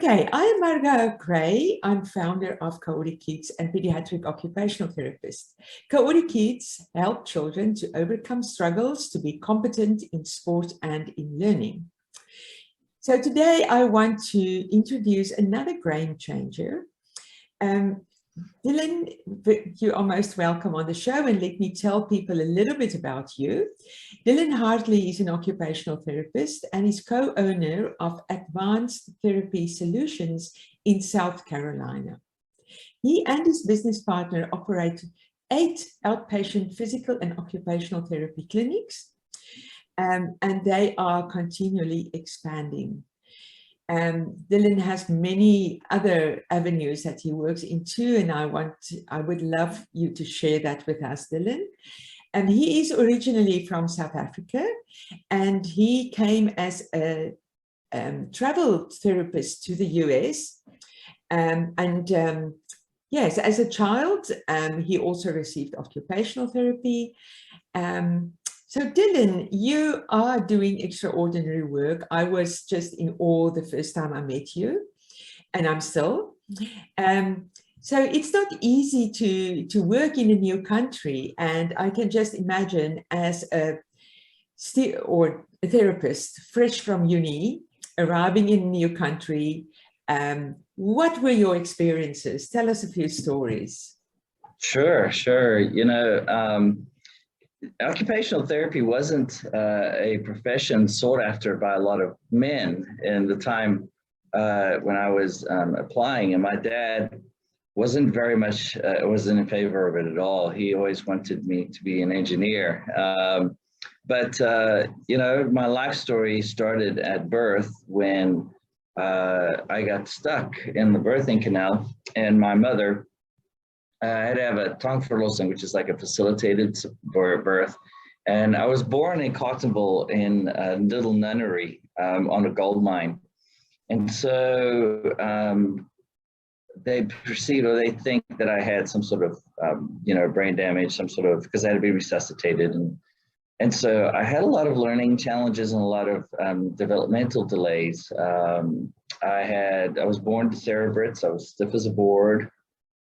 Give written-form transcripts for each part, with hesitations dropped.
Okay, I am Margot Gray. I'm founder of CoordiKids and pediatric occupational therapist. CoordiKids help children to overcome struggles to be competent in sport and in learning. So today I want to introduce another game changer. Dillen, you are most welcome on the show, and let me tell people a little bit about you. Dillen Hartley is an occupational therapist and is co-owner of Advanced Therapy Solutions in South Carolina. He and his business partner operate 8 outpatient physical and occupational therapy clinics, and they are continually expanding. Dillen has many other avenues that he works into, and I would love you to share that with us, Dillen. And he is originally from South Africa, and he came as a travel therapist to the US. Yes, as a child, he also received occupational therapy. So Dillen, you are doing extraordinary work. I was just in awe the first time I met you, and I'm still. So it's not easy to work in a new country, and I can just imagine as a therapist fresh from uni, arriving in a new country, what were your experiences? Tell us a few stories. Sure. Occupational therapy wasn't a profession sought after by a lot of men in the time when I was applying, and my dad wasn't very much, wasn't in favor of it at all. He always wanted me to be an engineer. But my life story started at birth when I got stuck in the birthing canal, and my mother I had to have a tongverlossing, which is like a facilitated birth. And I was born in Cottonville in a little nunnery on a gold mine. And so they think that I had some sort of, brain damage, because I had to be resuscitated. And so I had a lot of learning challenges and a lot of developmental delays. I was born decerebrate, I was stiff as a board.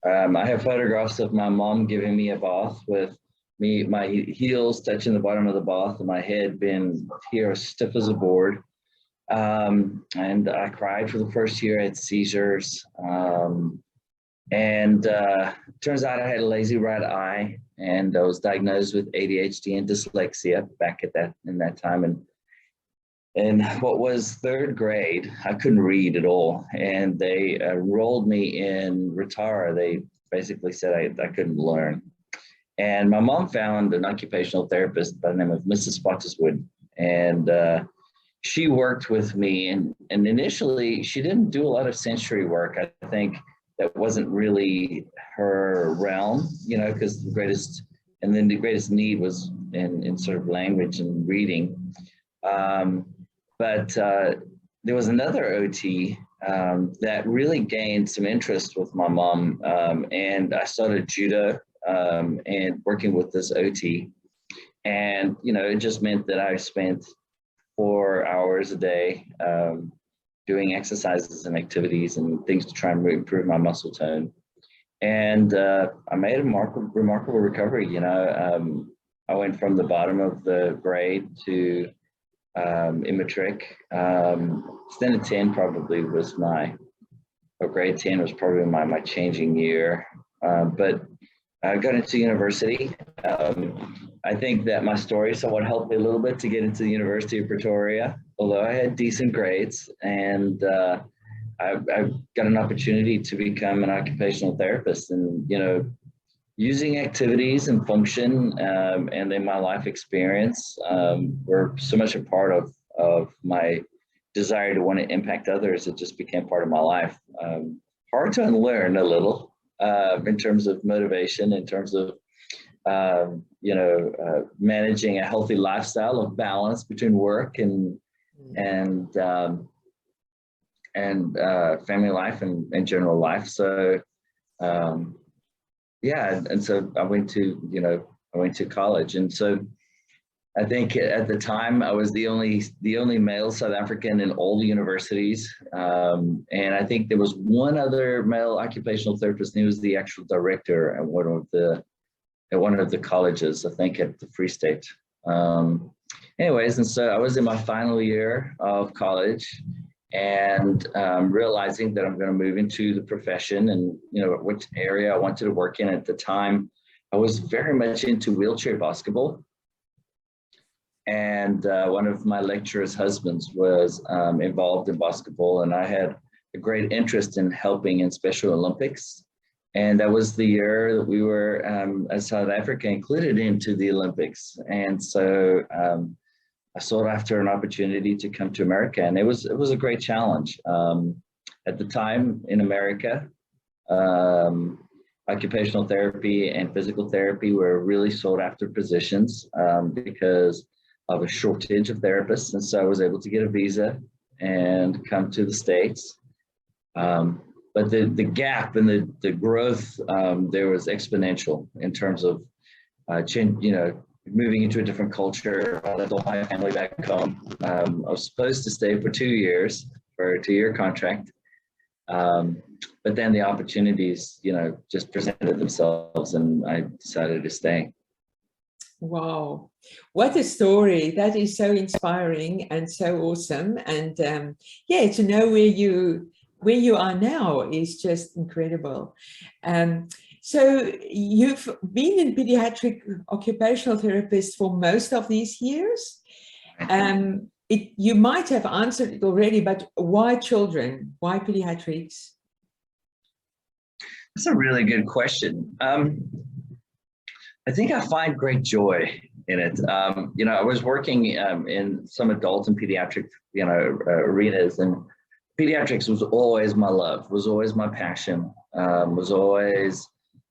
I have photographs of my mom giving me a bath with my heels touching the bottom of the bath and my head being here stiff as a board. And I cried for the first year. I had seizures. Turns out I had a lazy right eye, and I was diagnosed with ADHD and dyslexia back in that time. And what was 3rd grade, I couldn't read at all. And they enrolled me in Retara. They basically said I couldn't learn. And my mom found an occupational therapist by the name of Mrs. Spottiswood. And she worked with me. And initially, she didn't do a lot of sensory work. I think that wasn't really her realm, because the greatest need was in sort of language and reading. But there was another OT that really gained some interest with my mom, and I started judo and working with this OT. And, it just meant that I spent 4 hours a day doing exercises and activities and things to try and improve my muscle tone. And I made a remarkable recovery. I went from the bottom of the grade to matric. Standard 10 probably was grade 10 was probably my changing year. But I got into university. I think that my story somewhat helped me a little bit to get into the University of Pretoria, although I had decent grades, and I got an opportunity to become an occupational therapist, and using activities and function and then my life experience were so much a part of my desire to want to impact others. It just became part of my life. Hard to unlearn a little in terms of motivation, in terms of managing a healthy lifestyle of balance between work and family life and general life. So and so I went to college, and so I think at the time I was the only male South African in all the universities, and I think there was one other male occupational therapist, and he was the actual director at one of the colleges, I think at the Free State. Anyways, and so I was in my final year of college, and realizing that I'm going to move into the profession, and which area I wanted to work in. At the time, I was very much into wheelchair basketball. And one of my lecturer's husbands was involved in basketball, and I had a great interest in helping in Special Olympics. And that was the year that we were, as South Africa, included into the Olympics. And so I sought after an opportunity to come to America, and it was a great challenge. At the time in America, occupational therapy and physical therapy were really sought after positions because of a shortage of therapists. And so I was able to get a visa and come to the States. But the gap and the growth there was exponential in terms of moving into a different culture. I left all my family back home. I was supposed to stay for 2 years for a 2-year contract. But then the opportunities, just presented themselves, and I decided to stay. Wow, what a story. That is so inspiring and so awesome. And to know where you are now is just incredible. So you've been in pediatric occupational therapist for most of these years. You might have answered it already, but why children? Why pediatrics? That's a really good question. I think I find great joy in it. I was working in some adult and pediatric, arenas, and pediatrics was always my love, was always my passion, was always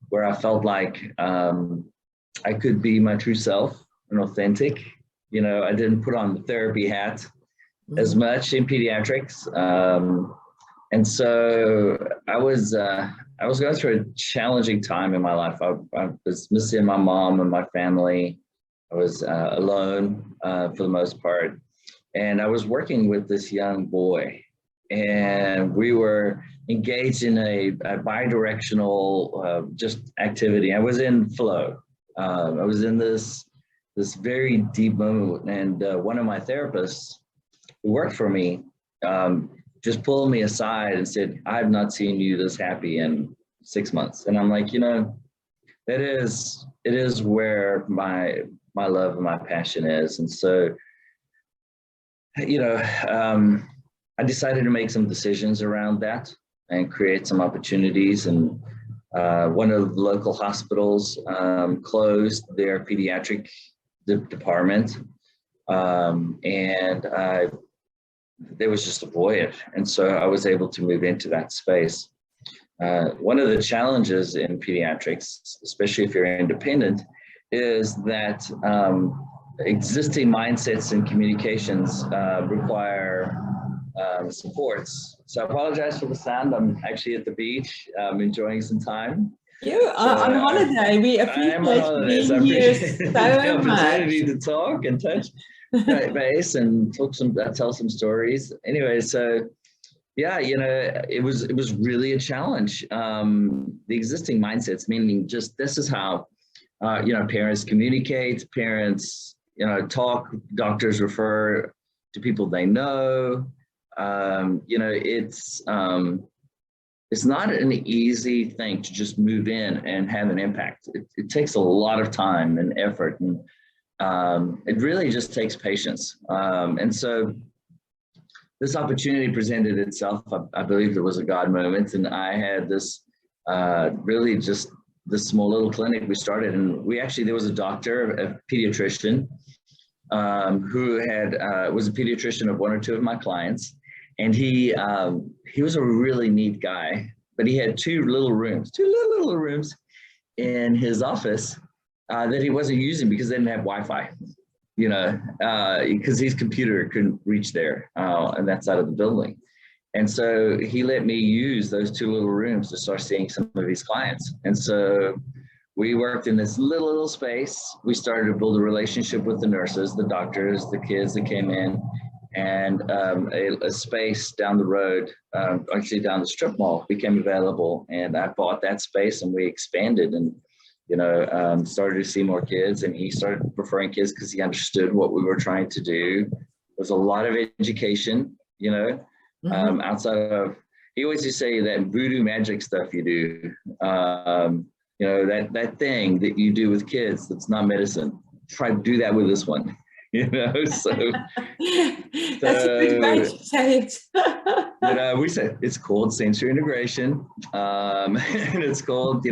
where I felt like I could be my true self and authentic. I didn't put on the therapy hat as much in pediatrics. And so I was going through a challenging time in my life. I was missing my mom and my family. I was alone for the most part. And I was working with this young boy, and we were engaged in a bi-directional just activity. I was in flow. I was in this very deep moment, and one of my therapists who worked for me just pulled me aside and said, "I've not seen you this happy in 6 months." And I'm like, it is where my love and my passion is. And so, I decided to make some decisions around that and create some opportunities. And one of the local hospitals closed their pediatric department, and there was just a void. And so I was able to move into that space. One of the challenges in pediatrics, especially if you're independent, is that existing mindsets and communications require supports. So I apologize for the sound. I'm actually at the beach, enjoying some time. You are on holiday. We appreciate being here so the opportunity much. to talk and touch base and tell some stories. Anyway, so it was really a challenge. The existing mindsets, meaning just this is how parents communicate, parents talk, doctors refer to people they know. It's not an easy thing to just move in and have an impact. It takes a lot of time and effort, and it really just takes patience. And so this opportunity presented itself. I believe it was a God moment, and I had this really just this small little clinic we started. And there was a doctor, a pediatrician, who was a pediatrician of one or two of my clients. And he was a really neat guy, but he had two little little rooms in his office that he wasn't using because they didn't have Wi-Fi, because his computer couldn't reach there on that side of the building. And so he let me use those two little rooms to start seeing some of his clients. And so we worked in this little space. We started to build a relationship with the nurses, the doctors, the kids that came in, and a space down the road, actually down the strip mall, became available. And I bought that space, and we expanded, and started to see more kids. And he started preferring kids because he understood what we were trying to do. There was a lot of education, outside of. He always used to say that voodoo magic stuff you do. That thing that you do with kids that's not medicine, try to do that with this one, so. That's a good way to say it. We say it's called sensory integration, and it's called,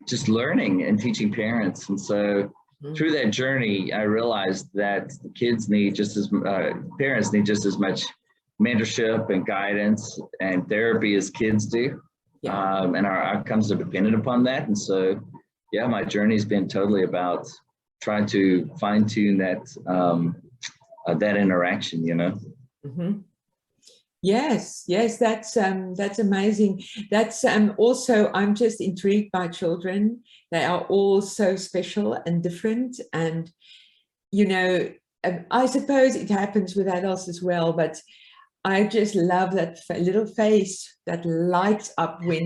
just learning and teaching parents. And so through that journey, I realized that the kids need parents need just as much mentorship and guidance and therapy as kids do. Yeah. And our outcomes are dependent upon that. And so, yeah, my journey has been totally about trying to fine tune that interaction, Mm-hmm. Yes, that's amazing. That's also, I'm just intrigued by children. They are all so special and different. And, I suppose it happens with adults as well, but I just love that little face that lights up when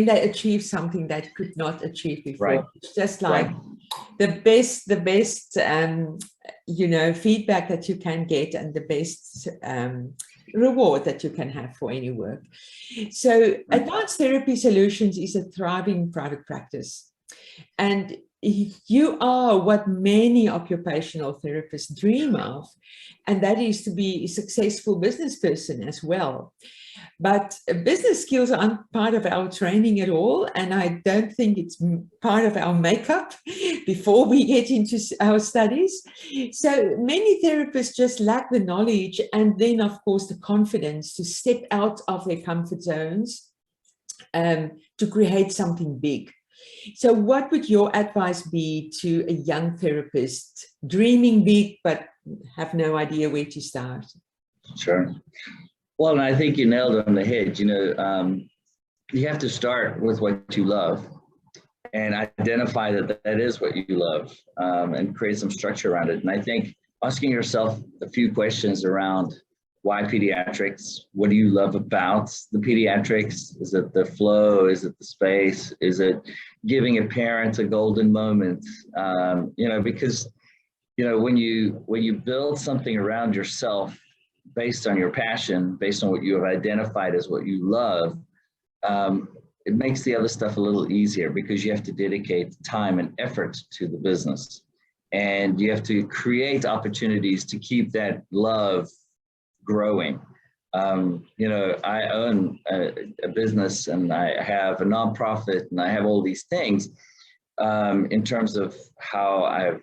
they achieve something they could not achieve before. Right. It's just like the best feedback that you can get, and the best reward that you can have for any work. So Advanced Therapy Solutions is a thriving private practice, and you are what many occupational therapists dream of, and that is to be a successful business person as well. But business skills aren't part of our training at all, and I don't think it's part of our makeup before we get into our studies. So many therapists just lack the knowledge, and then, of course, the confidence to step out of their comfort zones to create something big. So what would your advice be to a young therapist dreaming big but have no idea where to start? Sure. Well, and I think you nailed it on the head. You have to start with what you love and identify that is what you love, and create some structure around it. And I think asking yourself a few questions around why pediatrics? What do you love about the pediatrics? Is it the flow? Is it the space? Is it giving a parent a golden moment? Because when you build something around yourself based on your passion, based on what you have identified as what you love, it makes the other stuff a little easier, because you have to dedicate time and effort to the business, and you have to create opportunities to keep that love growing. I own a business, and I have a nonprofit, and I have all these things in terms of how I've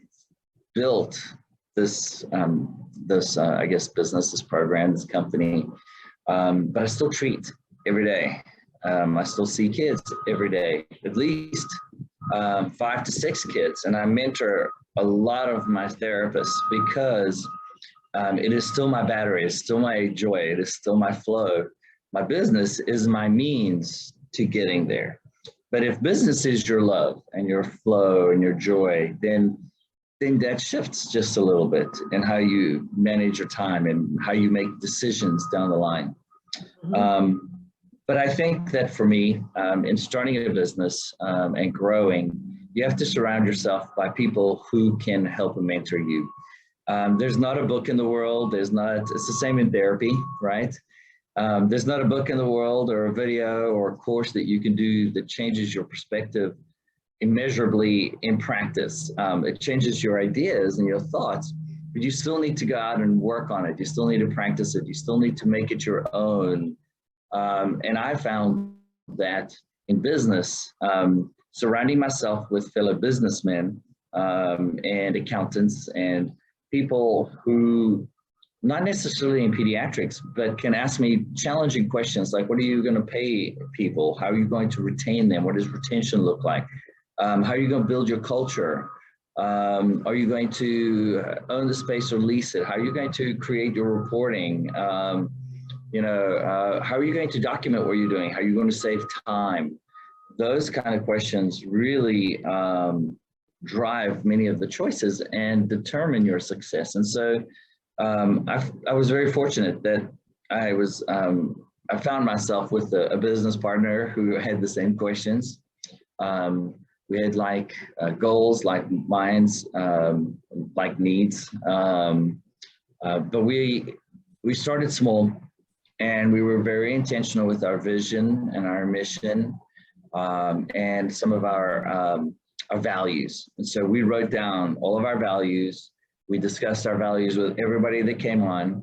built this business, this program, this company. But I still treat every day. I still see kids every day, at least 5 to 6 kids, and I mentor a lot of my therapists, because it is still my battery, it's still my joy, it is still my flow. My business is my means to getting there. But if business is your love and your flow and your joy, then that shifts just a little bit in how you manage your time and how you make decisions down the line. Mm-hmm. But I think that for me, in starting a business and growing, you have to surround yourself by people who can help and mentor you. There's not a book in the world. It's the same in therapy, right? There's not a book in the world or a video or a course that you can do that changes your perspective immeasurably in practice. It changes your ideas and your thoughts, but you still need to go out and work on it. You still need to practice it. You still need to make it your own. And I found that in business, surrounding myself with fellow businessmen and accountants and people who, not necessarily in pediatrics, but can ask me challenging questions like, what are you going to pay people? How are you going to retain them? What does retention look like? How are you going to build your culture? Are you going to own the space or lease it? How are you going to create your reporting? How are you going to document what you're doing? How are you going to save time? those kind of questions really drive many of the choices and determine your success. And so I was very fortunate that I found myself with a business partner who had the same questions. We had like goals, like minds, like needs. But we started small, and we were very intentional with our vision and our mission, and some of our values. And so we wrote down all of our values. We discussed our values with everybody that came on,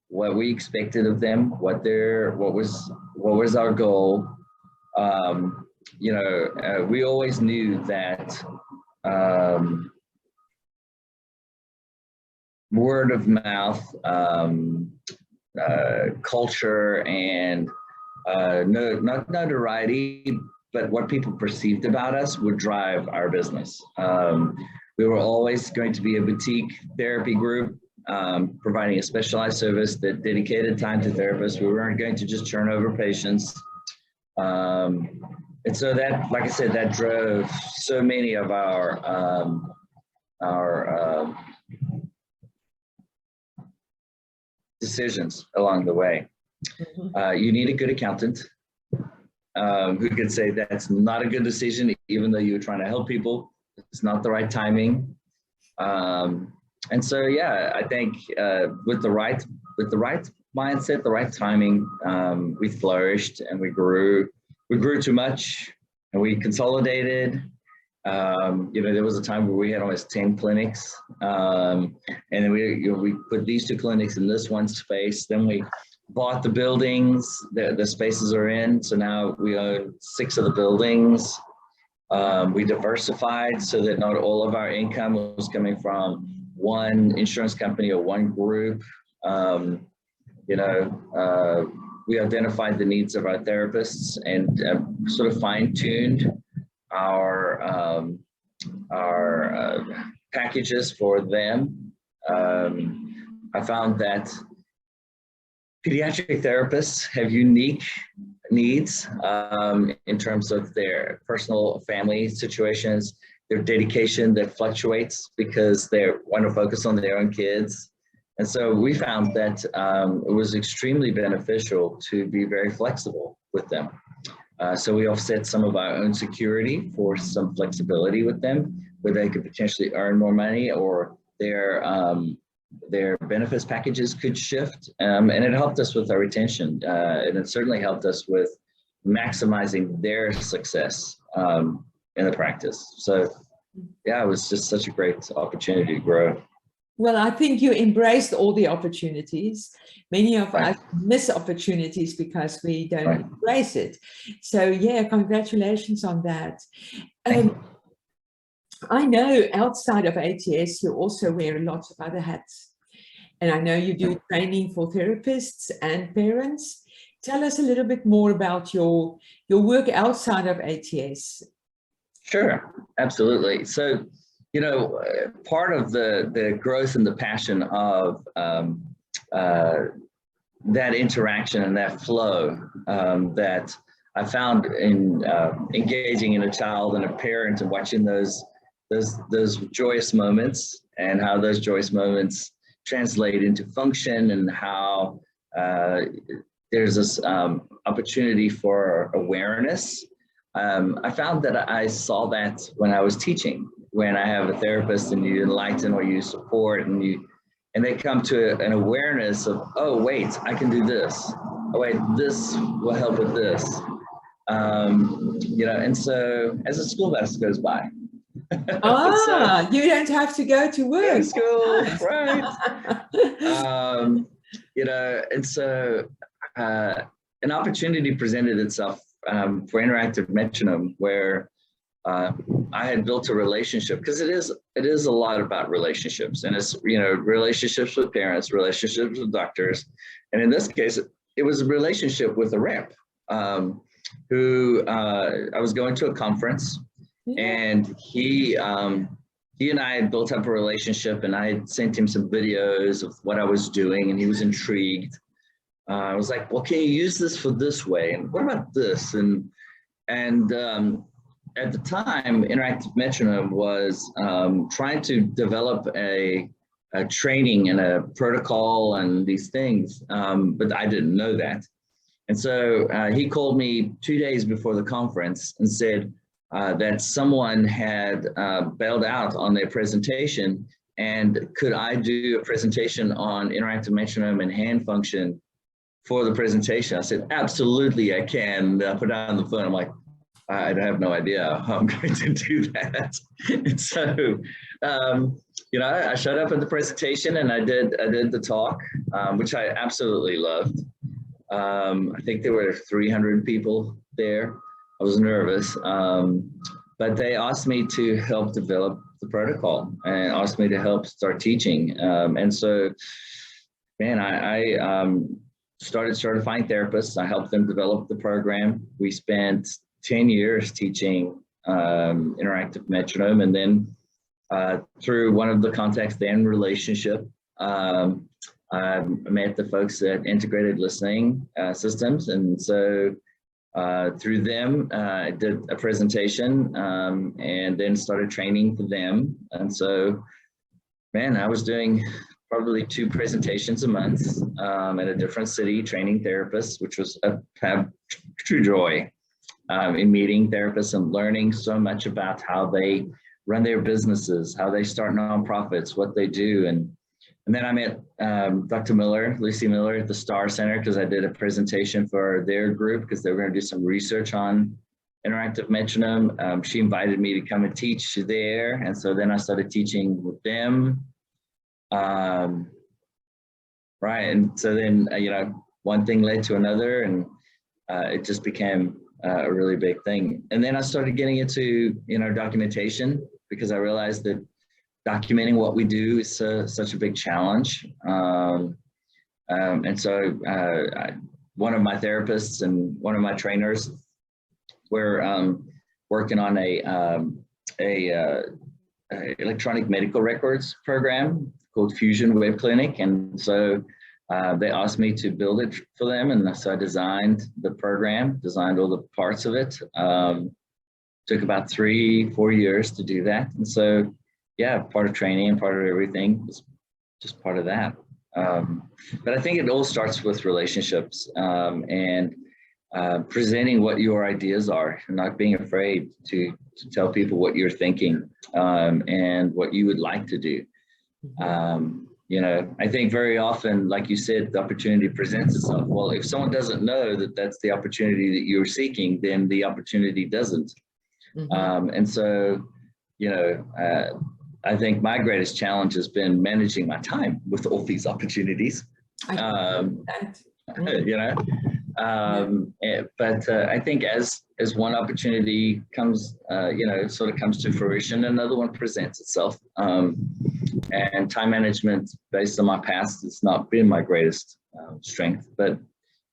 what we expected of them, what was our goal. You know, we always knew that word of mouth, culture, and not notoriety, but what people perceived about us would drive our business. We were always going to be a boutique therapy group, providing a specialized service that dedicated time to therapists. We weren't going to just turn over patients. And so that, like I said, that drove so many of our decisions along the way. You need a good accountant who could say that's not a good decision, even though you're trying to help people. It's not the right timing. And so, yeah, I think with the right mindset, the right timing, we flourished and we grew. We grew too much and we consolidated. You know, there was a time where we had almost 10 clinics, and then we put these 2 clinics in this one space. Then we bought the buildings the spaces are in. So now we own 6 of the buildings. We diversified so that not all of our income was coming from one insurance company or one group. You know, we identified the needs of our therapists and sort of fine-tuned our packages for them. I found that pediatric therapists have unique needs in terms of their personal family situations, their dedication that fluctuates because they want to focus on their own kids. And so we found that it was extremely beneficial to be very flexible with them. So we offset some of our own security for some flexibility with them, where they could potentially earn more money, or their benefits packages could shift. And it helped us with our retention. And it certainly helped us with maximizing their success in the practice. So yeah, it was just such a great opportunity to grow. Well, I think you embraced all the opportunities. Many of us miss opportunities because we don't embrace it. So yeah, congratulations on that. I know outside of ATS, you also wear lots of other hats. And I know you do training for therapists and parents. Tell us a little bit more about your work outside of ATS. Sure, absolutely. So, you know, part of the growth and the passion of that interaction and that flow that I found in engaging in a child and a parent and watching those joyous moments, and how those joyous moments translate into function, and how there's this opportunity for awareness. I found that I saw that when I was teaching. When I have a therapist and you enlighten or you support, and they come to an awareness of, oh wait, I can do this. Oh wait, this will help with this. You know, and so as a school bus goes by. So, you don't have to go to work. To school, right? You know, and so an opportunity presented itself for interactive metronome, where I had built a relationship, because it is a lot about relationships, and it's, you know, relationships with parents, relationships with doctors, and in this case, it was a relationship with a rep who I was going to a conference, and he and I had built up a relationship, and I had sent him some videos of what I was doing, and he was intrigued. I was like, well, can you use this for this way? And what about this? And And at the time, Interactive Metronome was trying to develop a training and a protocol and these things, but I didn't know that. And so he called me 2 days before the conference and said that someone had bailed out on their presentation, and could I do a presentation on Interactive Metronome and hand function for the presentation? I said, absolutely, I can. I put down the phone. I'm like, I have no idea how I'm going to do that. And so, you know, I showed up at the presentation and I did the talk, which I absolutely loved. I think there were 300 people there. I was nervous, but they asked me to help develop the protocol and asked me to help start teaching. And so, man, I started certifying therapists. I helped them develop the program. We spent 10 years teaching Interactive Metronome, and then through one of the contacts then relationship, I met the folks at Integrated Listening Systems, and so through them, I did a presentation and then started training for them. And so, man, I was doing probably 2 presentations a month at a different city, training therapists, which was a true joy in meeting therapists and learning so much about how they run their businesses, how they start nonprofits, what they do. And then I met Dr. Miller, Lucy Miller at the Star Center, because I did a presentation for their group because they were going to do some research on Interactive Metronome. She invited me to come and teach there. And so then I started teaching with them. Right. And so then, you know, one thing led to another, and it just became a really big thing. And then I started getting into, you know, documentation, because I realized that documenting what we do is such a big challenge. And so one of my therapists and one of my trainers were working on a electronic medical records program called Fusion Web Clinic. And so they asked me to build it for them. And so I designed the program, designed all the parts of it. Took about 3-4 years to do that. And so, yeah, part of training and part of everything was just part of that. But I think it all starts with relationships and presenting what your ideas are, and not being afraid to tell people what you're thinking and what you would like to do. You know, I think very often, like you said, the opportunity presents itself. Well, if someone doesn't know that that's the opportunity that you're seeking, then the opportunity doesn't. And so, you know, I think my greatest challenge has been managing my time with all these opportunities. You know, but I think as one opportunity comes, you know, sort of comes to fruition, another one presents itself. And time management, based on my past, has not been my greatest strength, but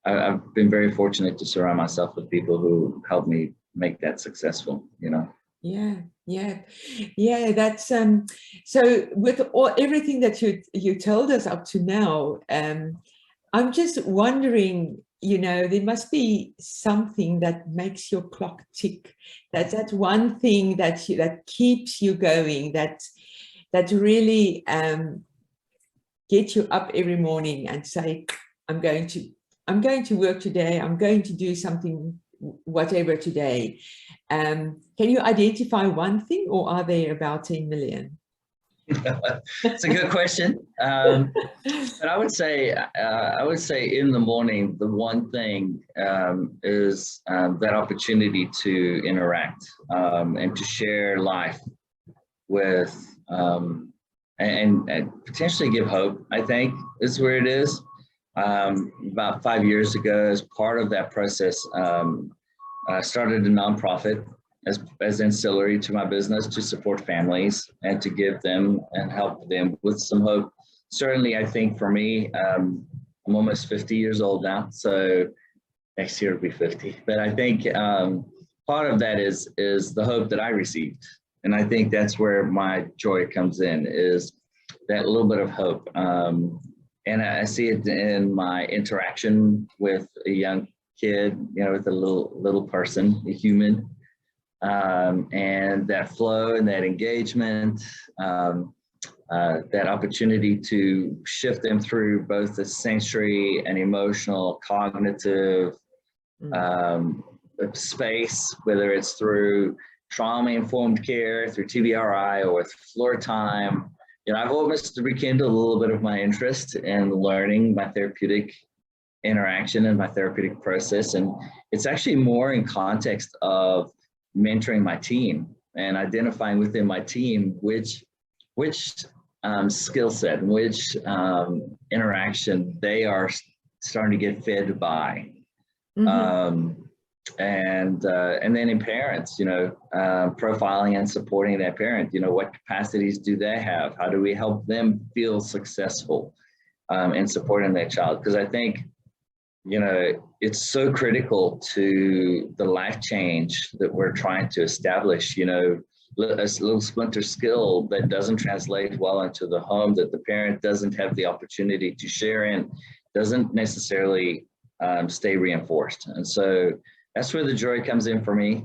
I've been very fortunate to surround myself with people who help me make that successful, you know. Yeah, that's so with everything that you told us up to now, I'm just wondering, you know, there must be something that makes your clock tick, that one thing that keeps you going, that really get you up every morning and say, I'm going to work today, I'm going to do something, whatever today. Can you identify one thing, or are there about 10 million? It's a good question. But I would say in the morning, the one thing is that opportunity to interact and to share life with and potentially give hope, I think is where it is. About 5 years ago, as part of that process, I started a nonprofit as ancillary to my business to support families and to give them and help them with some hope. Certainly, I think for me, I'm almost 50 years old now, so next year will be 50. But I think part of that is the hope that I received. And I think that's where my joy comes in, is that little bit of hope. And I see it in my interaction with young kid, you know, with a little person, a human, and that flow and that engagement, that opportunity to shift them through both the sensory and emotional, cognitive space, whether it's through trauma-informed care, through TBRI, or with floor time. You know, I've almost rekindled a little bit of my interest in learning my therapeutic interaction and my therapeutic process. And it's actually more in context of mentoring my team and identifying within my team which skill set and which interaction they are starting to get fed by. And then in parents, you know, profiling and supporting that parent, you know, what capacities do they have? How do we help them feel successful in supporting their child? Because I think, you know, it's so critical to the life change that we're trying to establish. You know, a little splinter skill that doesn't translate well into the home, that the parent doesn't have the opportunity to share in, doesn't necessarily stay reinforced. And so that's where the joy comes in for me,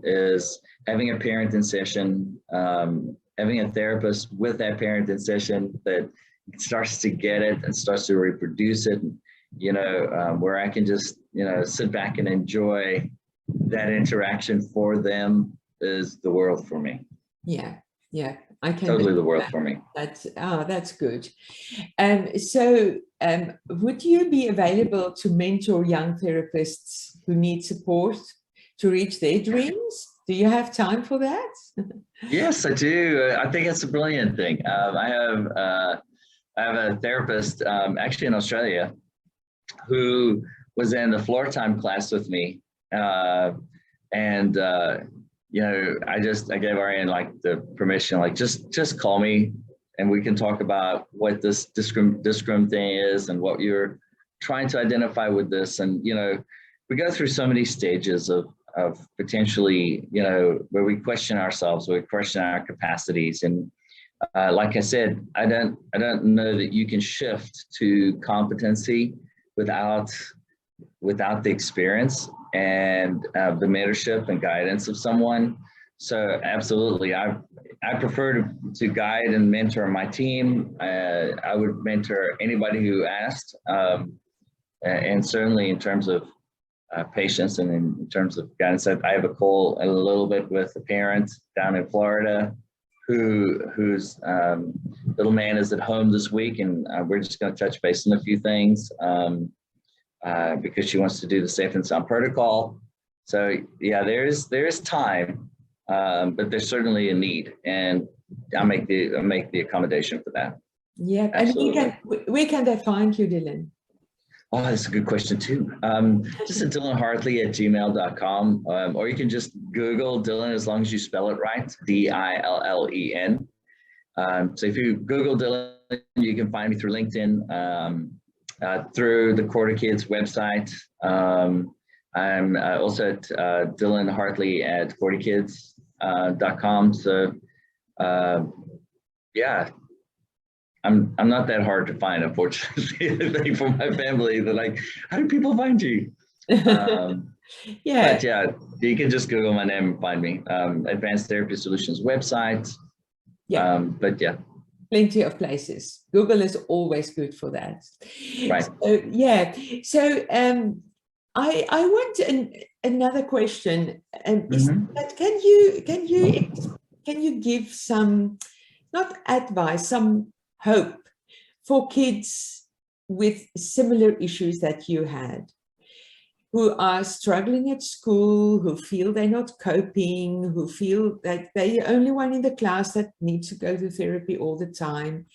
is having a parent in session, having a therapist with that parent in session that starts to get it and starts to reproduce it, you know, where I can just, you know, sit back and enjoy that interaction for them is the world for me. Yeah, yeah. I can totally the world for me. That's good. So would you be available to mentor young therapists who need support to reach their dreams? Do you have time for that? Yes, I do. I think it's a brilliant thing. I have a therapist actually in Australia who was in the floor time class with me, you know, I gave Ariane like the permission, like just call me and we can talk about what this discrim thing is and what you're trying to identify with this. And, you know, we go through so many stages of potentially, you know, where we question ourselves, where we question our capacities. And like I said, I don't know that you can shift to competency without the experience and the mentorship and guidance of someone. So absolutely, I prefer to guide and mentor my team. I would mentor anybody who asked, and certainly in terms of patience and in terms of guidance. I have a call a little bit with a parent down in Florida whose little man is at home this week, and we're just going to touch base on a few things. Because she wants to do the safe and sound protocol. So yeah, there is time, but there's certainly a need, and I'll make the accommodation for that. Yeah, absolutely. And where can they find you, Dillen? Oh, that's a good question too. Just at dillenhartley@gmail.com, or you can just Google Dillen, as long as you spell it right, Dillen. So if you Google Dillen, you can find me through LinkedIn. Through the CoordiKids website. I'm also at Dillen Hartley at CoordiKids.com. So yeah, I'm not that hard to find, unfortunately. I think for my family, they're like, how do people find you? Yeah. But yeah, you can just Google my name and find me. Advanced Therapy Solutions website. Yeah. But yeah. Plenty of places. Google is always good for that. Right. So, yeah. So I want another question. But can you give some, not advice, some hope for kids with similar issues that you had, who are struggling at school, who feel they're not coping, who feel that they're the only one in the class that needs to go to therapy all the time.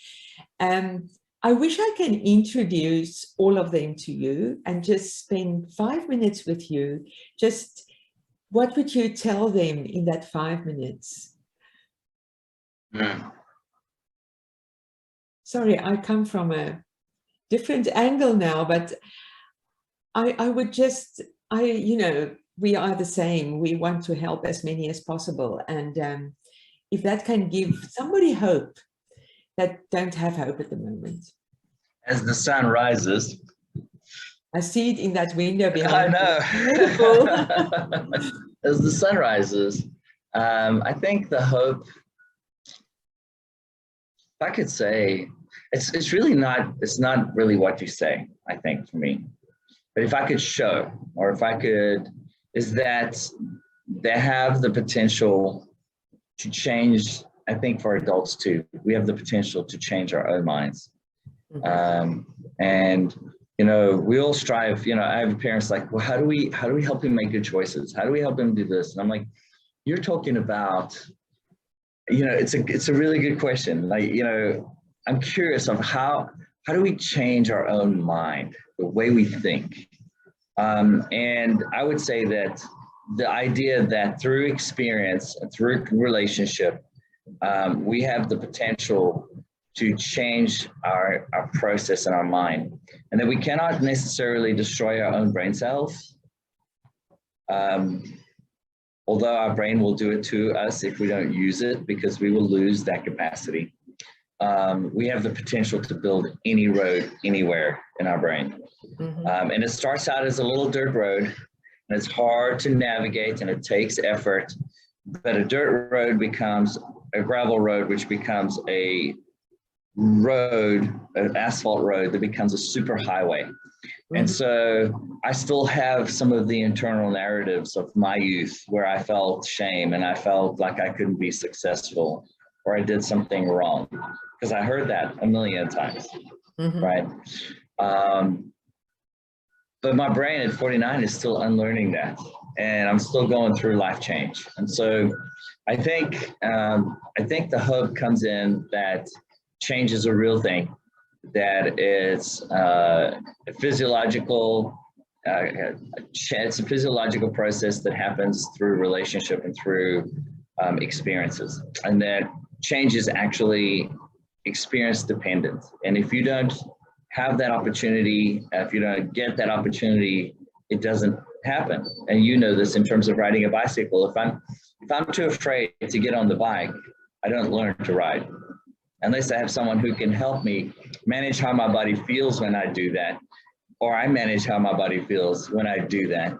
I wish I can introduce all of them to you and just spend 5 minutes with you. Just what would you tell them in that 5 minutes? Sorry, I come from a different angle now, but I would just, you know, we are the same. We want to help as many as possible. And if that can give somebody hope that don't have hope at the moment. As the sun rises, I see it in that window I behind you. know. Beautiful. As the sun rises, I think the hope, if I could say, it's really not, it's not really what you say, I think, for me. But if I could show, or if I could, is that they have the potential to change. I think for adults too, we have the potential to change our own minds. And you know, we all strive. You know, I have parents like, well, how do we help him make good choices? How do we help him do this? And I'm like, you're talking about, you know, it's a really good question. Like, you know, I'm curious of how do we change our own mind, the way we think. And I would say that the idea that through experience, through relationship, we have the potential to change our process in our mind, and that we cannot necessarily destroy our own brain cells. Although our brain will do it to us if we don't use it, because we will lose that capacity. We have the potential to build any road anywhere in our brain. And it starts out as a little dirt road, and it's hard to navigate and it takes effort, but a dirt road becomes a gravel road, which becomes a road, an asphalt road that becomes a super highway. And so I still have some of the internal narratives of my youth where I felt shame and I felt like I couldn't be successful or I did something wrong, because I heard that a million times, right? But my brain at 49 is still unlearning that, and I'm still going through life change. And so I think the hope comes in that change is a real thing, that it's a physiological, it's a physiological process that happens through relationship and through experiences, and that change is actually experience dependent. And if you don't have that opportunity, if you don't get that opportunity, it doesn't happen. And you know this in terms of riding a bicycle. If I'm too afraid to get on the bike, I don't learn to ride unless I have someone who can help me manage how my body feels when I do that, or I manage how my body feels when I do that,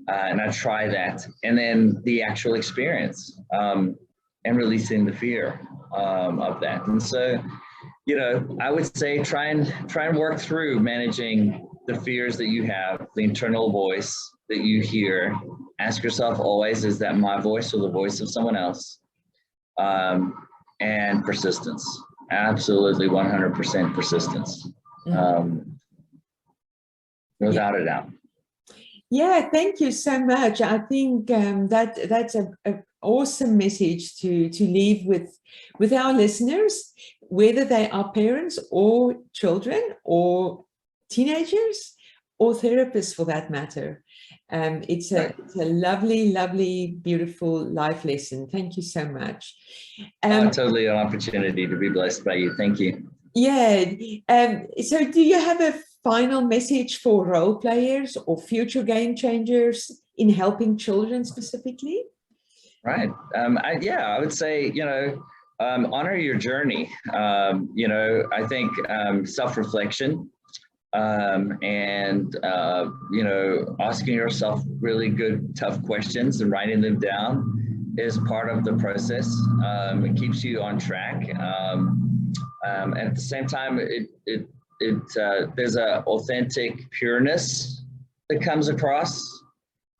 and I try that, and then the actual experience, and releasing the fear of that. And so, you know, I would say try and work through managing the fears that you have, the internal voice that you hear. Ask yourself always, is that my voice or the voice of someone else? And persistence, absolutely 100% persistence, without a doubt. Yeah, thank you so much. I think that's an awesome message to leave with our listeners, whether they are parents or children or teenagers or therapists for that matter. It's a lovely, lovely, beautiful life lesson. Thank you so much. Totally an opportunity to be blessed by you. Thank you. Yeah. So do you have a final message for role players or future game changers in helping children specifically? Right. I would say, you know, honor your journey. You know, I think self-reflection, and you know, asking yourself really good, tough questions and writing them down is part of the process. It keeps you on track. And at the same time, there's a authentic pureness that comes across,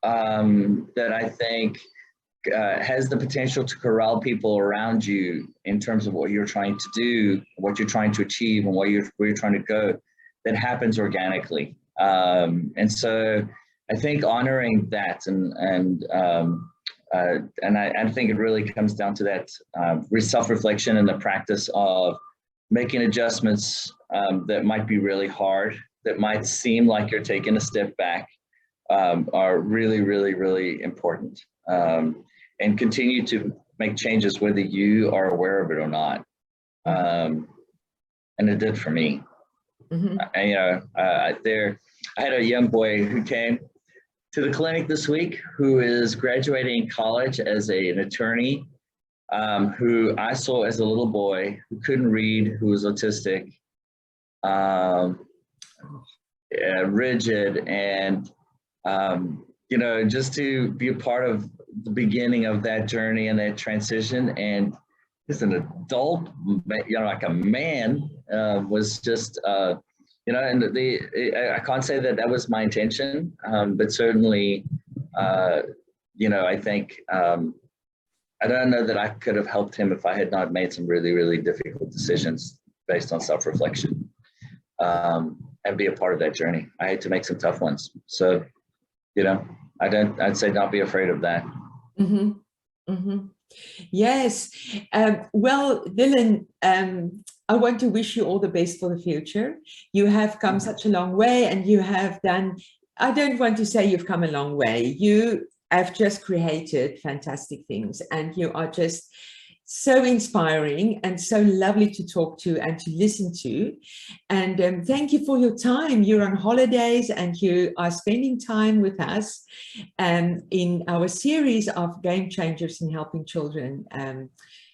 that I think has the potential to corral people around you in terms of what you're trying to do, what you're trying to achieve, and where you're trying to go. That happens organically, and so I think honoring that, and I think it really comes down to that self-reflection and the practice of making adjustments that might be really hard, that might seem like you're taking a step back, are really, really, really important. And continue to make changes whether you are aware of it or not. And it did for me. And, you know, I had a young boy who came to the clinic this week who is graduating college as an attorney, who I saw as a little boy who couldn't read, who was autistic. rigid, and just to be a part of the beginning of that journey and that transition, and as an adult, like a man, was just, and I can't say that that was my intention, but certainly, I think, I don't know that I could have helped him if I had not made some really, really difficult decisions based on self-reflection, and be a part of that journey. I had to make some tough ones. So, I'd say not be afraid of that. Mm-hmm. Mm-hmm. Yes. Well, Dillen, I want to wish you all the best for the future. You have come such a long way, and you have done, I don't want to say you've come a long way. You have just created fantastic things, and you are just so inspiring and so lovely to talk to and to listen to. And thank you for your time. You're on holidays and you are spending time with us in our series of Game Changers in Helping Children,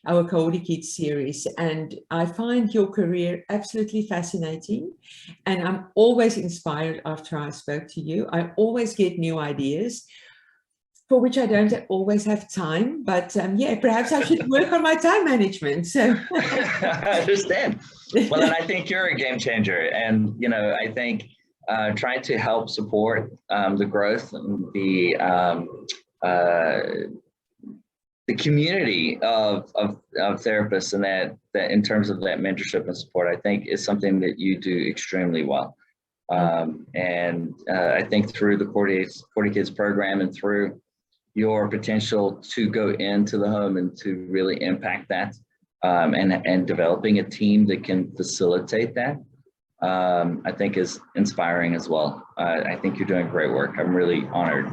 our CoordiKids series. And I find your career absolutely fascinating. And I'm always inspired after I spoke to you. I always get new ideas, for which I don't always have time, but yeah, perhaps I should work on my time management. So I understand. Well, and I think you're a game changer, and I think trying to help support the growth and the community of therapists, and that in terms of that mentorship and support, I think is something that you do extremely well. And I think through the CoordiKids program and through your potential to go into the home and to really impact that, and developing a team that can facilitate that, I think is inspiring as well. I think you're doing great work. I'm really honored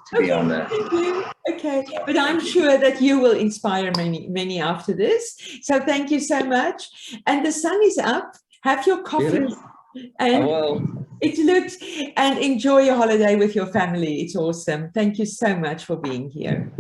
to be on that. Thank you. Okay, but I'm sure that you will inspire many after this. So thank you so much. And the sun is up. Have your coffee. And it looks, and enjoy your holiday with your family. It's awesome. Thank you so much for being here.